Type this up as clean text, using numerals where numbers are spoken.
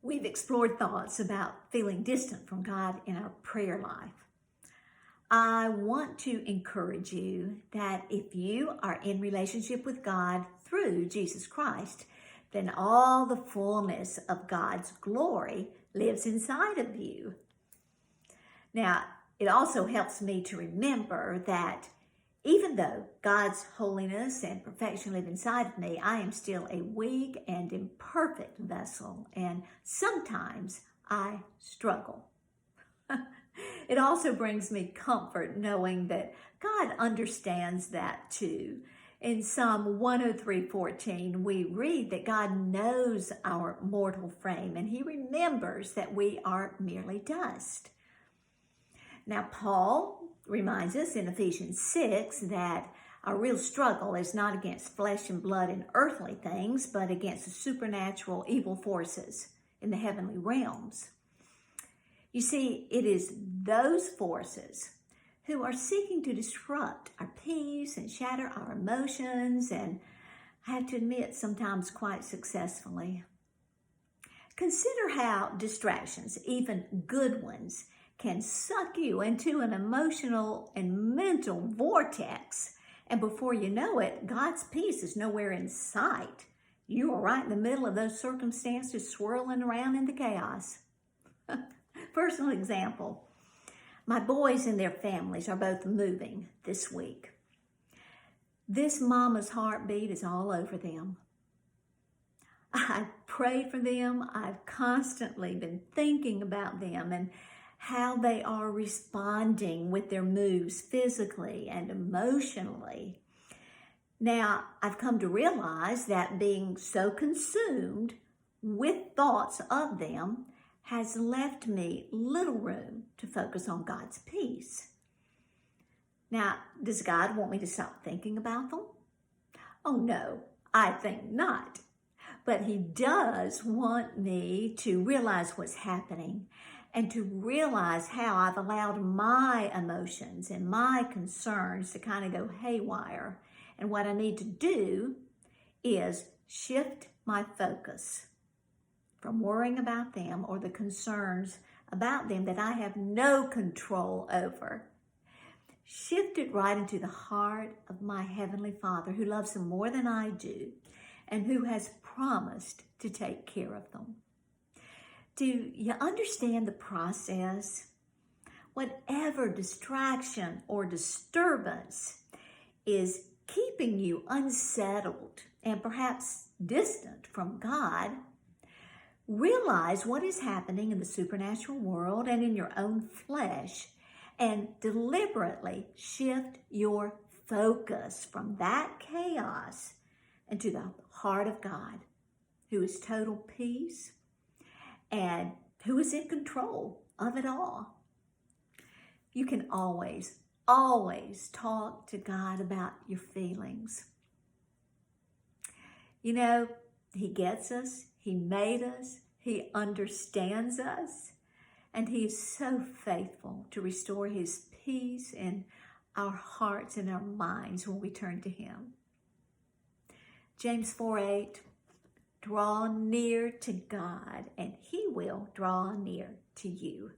We've explored thoughts about feeling distant from God in our prayer life. I want to encourage you that if you are in relationship with God through Jesus Christ, then all the fullness of God's glory lives inside of you. Now, it also helps me to remember that even though God's holiness and perfection live inside of me, I am still a weak and imperfect vessel, and sometimes I struggle. It also brings me comfort knowing that God understands that too. In Psalm 103:14, we read that God knows our mortal frame and He remembers that we are merely dust. Now, Paul reminds us in Ephesians 6 that our real struggle is not against flesh and blood and earthly things, but against the supernatural evil forces in the heavenly realms. You see, it is those forces who are seeking to disrupt our peace and shatter our emotions, and I have to admit, sometimes quite successfully. Consider how distractions, even good ones, can suck you into an emotional and mental vortex. And before you know it, God's peace is nowhere in sight. You are right in the middle of those circumstances swirling around in the chaos. Personal example. My boys and their families are both moving this week. This mama's heartbeat is all over them. I prayed for them. I've constantly been thinking about them and how they are responding with their moves physically and emotionally. Now, I've come to realize that being so consumed with thoughts of them has left me little room to focus on God's peace. Now, does God want me to stop thinking about them? Oh no, I think not. But He does want me to realize what's happening and to realize how I've allowed my emotions and my concerns to kind of go haywire. And what I need to do is shift my focus from worrying about them or the concerns about them that I have no control over. Shift it right into the heart of my Heavenly Father, who loves them more than I do and who has promised to take care of them. Do you understand the process? Whatever distraction or disturbance is keeping you unsettled and perhaps distant from God, realize what is happening in the supernatural world and in your own flesh, and deliberately shift your focus from that chaos into the heart of God, who is total peace and who is in control of it all. You can always talk to God about your feelings. You know, He gets us. He made us. He understands us. And He is so faithful to restore His peace in our hearts and our minds when we turn to Him. James 4:8, draw near to God and He will draw near to you.